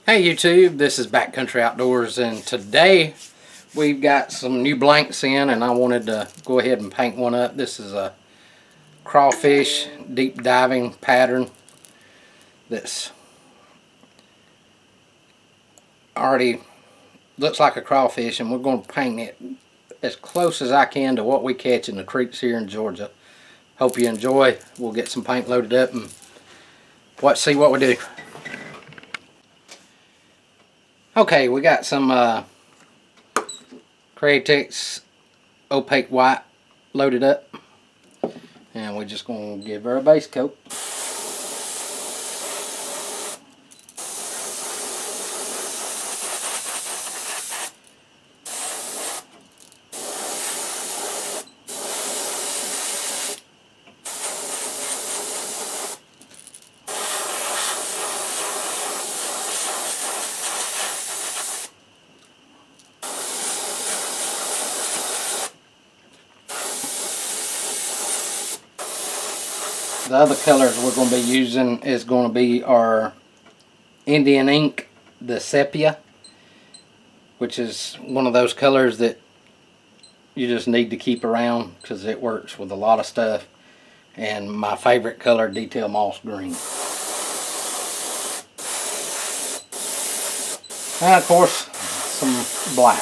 Hey YouTube, this is Backcountry Outdoors, and today we've got some new blanks in, and I wanted to go ahead and paint one up. This is a crawfish deep diving pattern that's already looks like a crawfish, and we're going to paint it as close as I can to what we catch in the creeks here in Georgia. Hope you enjoy. We'll get some paint loaded up and see what we do. Okay, we got some Crankbait opaque white loaded up, and we're just going to give her a base coat. The other colors we're going to be using is going to be our Indian ink, the sepia, which is one of those colors that you just need to keep around because it works with a lot of stuff. And my favorite color, detail moss green. And of course, some black.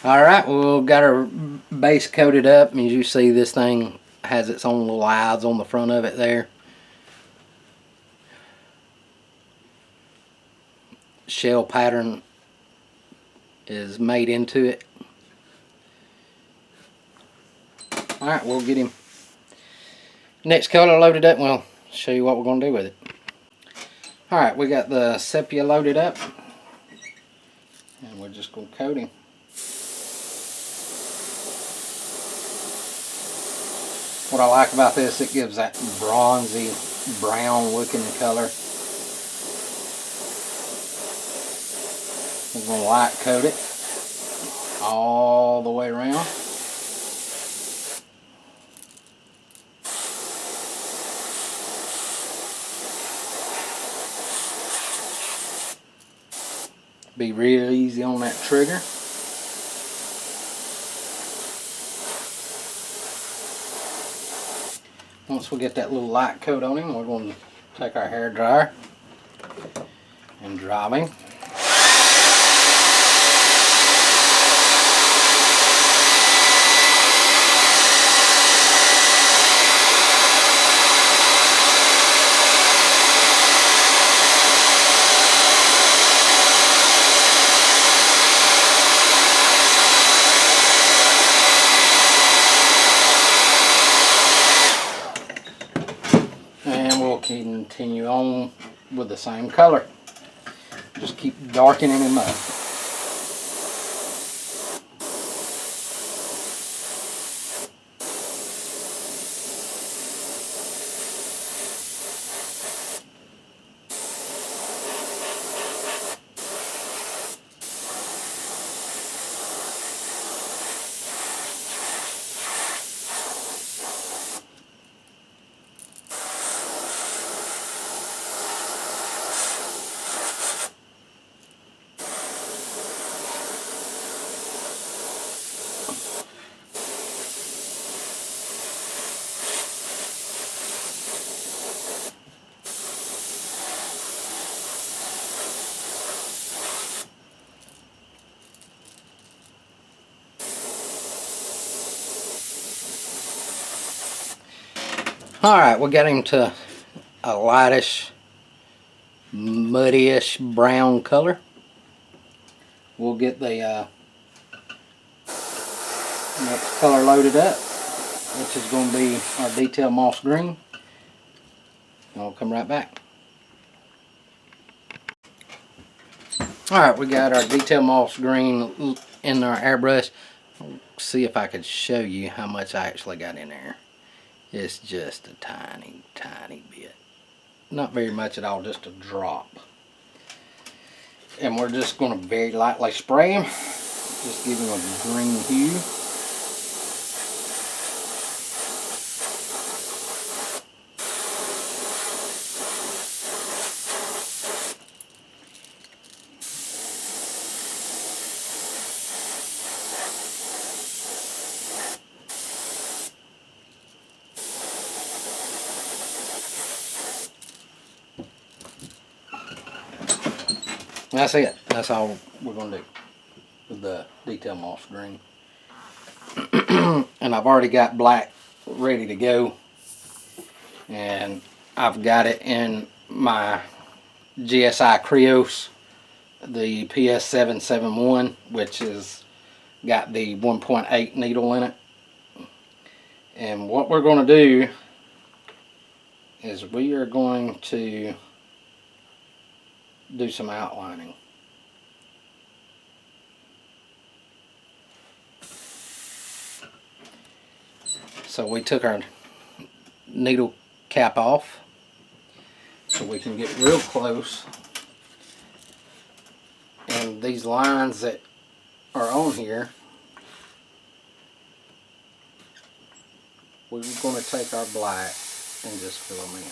Alright, we've got our base coated up, and as you see, this thing has its own little eyes on the front of it there. Shell pattern is made into it. Alright, we'll get him next color loaded up, and we'll show you what we're going to do with it. Alright, we got the sepia loaded up, and we're just going to coat him. What I like about this, it gives that bronzy brown looking color. We're going to light coat it all the way around. Be real easy on that trigger. Once we get that little light coat on him, we're going to take our hair dryer and dry him. Continue on with the same color. Just keep darkening him up. Alright, we got him to a lightish, muddyish brown color. We'll get the next color loaded up, which is going to be our detail moss green. And I'll come right back. Alright, we got our detail moss green in our airbrush. I'll see if I could show you how much I actually got in there. It's just a tiny, tiny bit. Not very much at all, just a drop. And we're just going to very lightly spray them. Just give them a green hue. That's it. That's all we're going to do with the detail moss green. And I've already got black ready to go. And I've got it in my GSI Krios, the PS771, which has got the 1.8 needle in it. And what we're going to do is we are going to do some outlining. So we took our needle cap off so we can get real close, and these lines that are on here, we're going to take our black and just fill them in.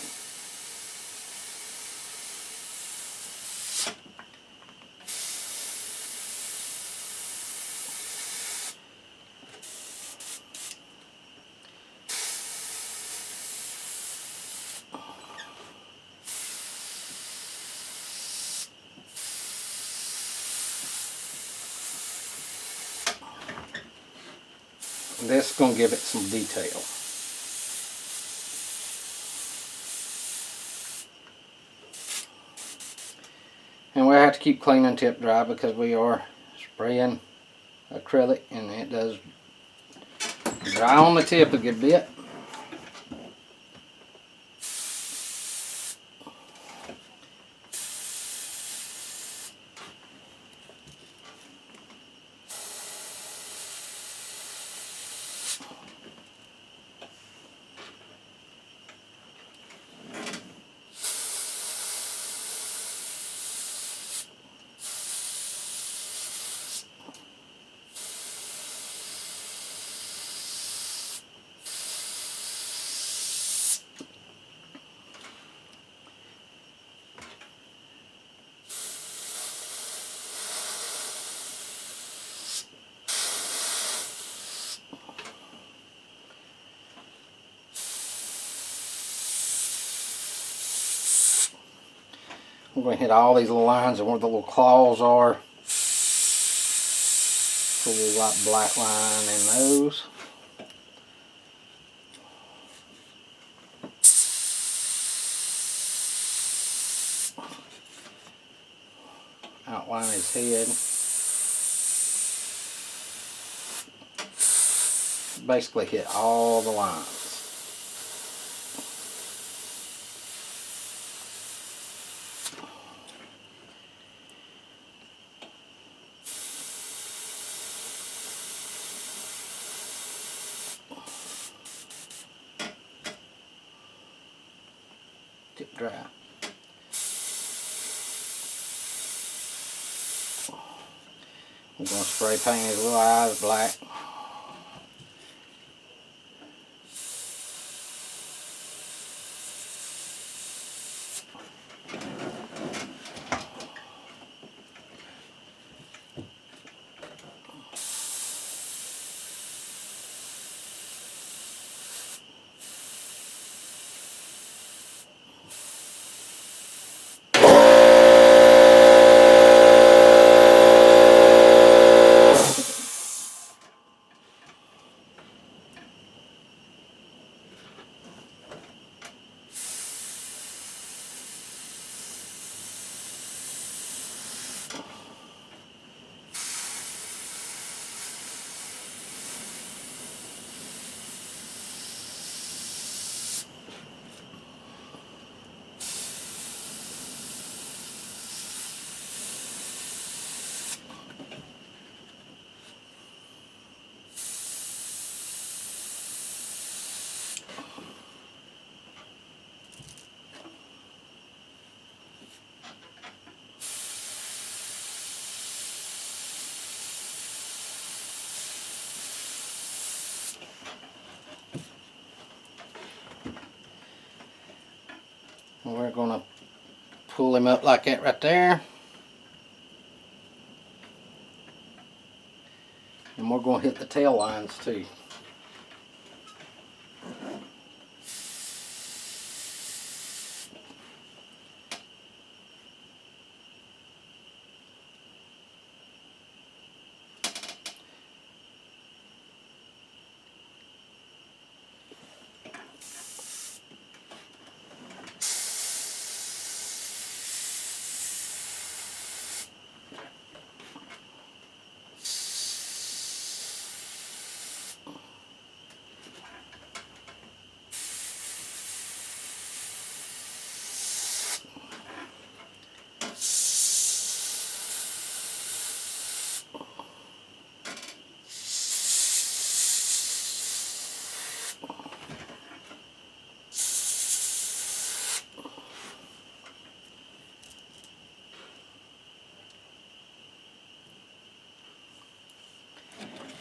This is going to give it some detail. And we have to keep cleaning tip dry because we are spraying acrylic and it does dry on the tip a good bit. We're going to hit all these little lines and where the little claws are. Put a little light black line in those. Outline his head. Basically hit all the lines. Tip dry. We're going to spray paint his little eyes black. We're going to pull him up like that right there. And we're going to hit the tail lines too.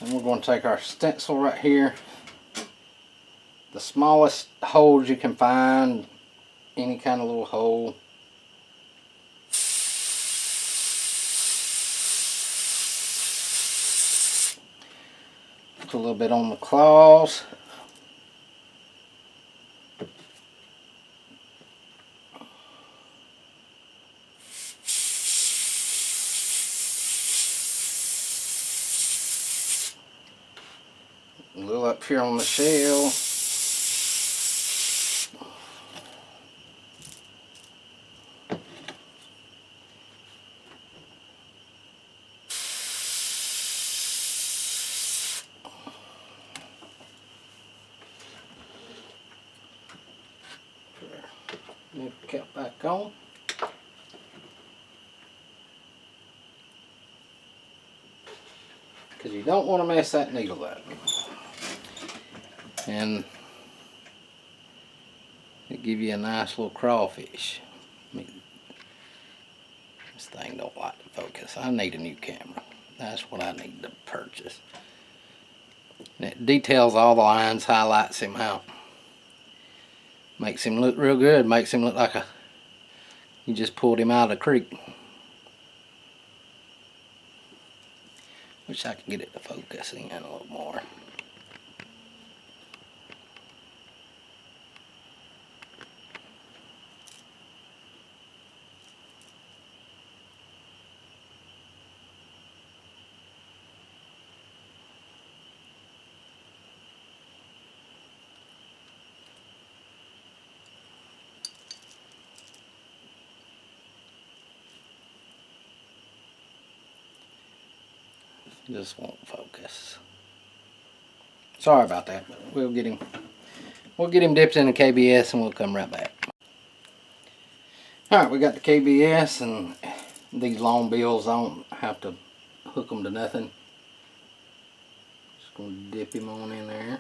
And we're going to take our stencil right here, the smallest holes you can find, any kind of little hole. Put a little bit on the claws. A little up here on the shell. New cap back on. Because you don't want to mess that needle up. And it give you a nice little crawfish. This thing don't like to focus. I need a new camera. That's what I need to purchase. And it details all the lines, highlights him out. Makes him look real good. Makes him look like you just pulled him out of the creek. Wish I could get it to focus in a little more. Just won't focus. Sorry about that, but we'll get him dipped in the KBS and we'll come right back. Alright, we got the KBS, and these long bills, I don't have to hook them to nothing. Just gonna dip him on in there.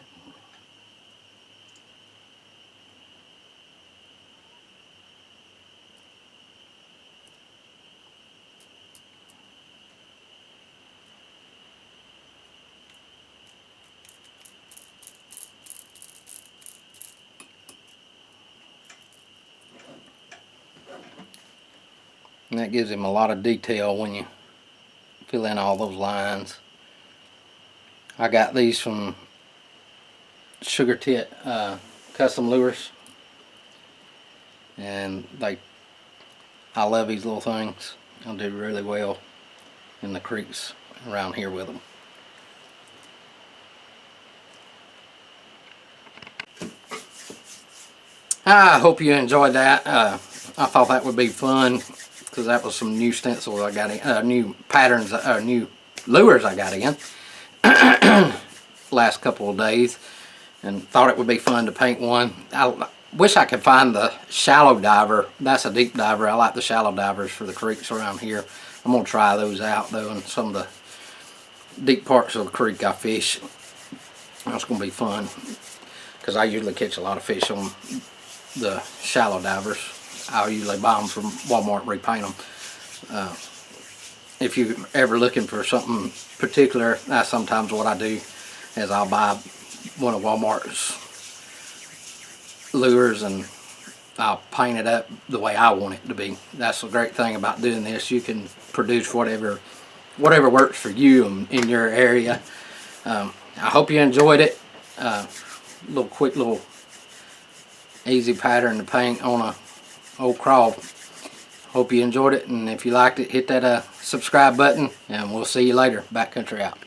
And that gives him a lot of detail when you fill in all those lines. I got these from Sugar Tit Custom Lures, and I love these little things. They'll do really well in the creeks around here with them. I hope you enjoyed that. I thought that would be fun, because that was some new stencils I got in, new patterns, new lures I got in last couple of days, and thought it would be fun to paint one. I wish I could find the shallow diver. That's a deep diver. I like the shallow divers for the creeks around here. I'm going to try those out though in some of the deep parts of the creek I fish. That's going to be fun, because I usually catch a lot of fish on the shallow divers. I'll usually buy them from Walmart and repaint them. If you're ever looking for something particular, that's sometimes what I do, is I'll buy one of Walmart's lures, and I'll paint it up the way I want it to be. That's the great thing about doing this. You can produce whatever works for you in your area. I hope you enjoyed it. Quick little easy pattern to paint on a old crawl. Hope you enjoyed it, and if you liked it, hit that subscribe button, and we'll see you later. Backcountry out.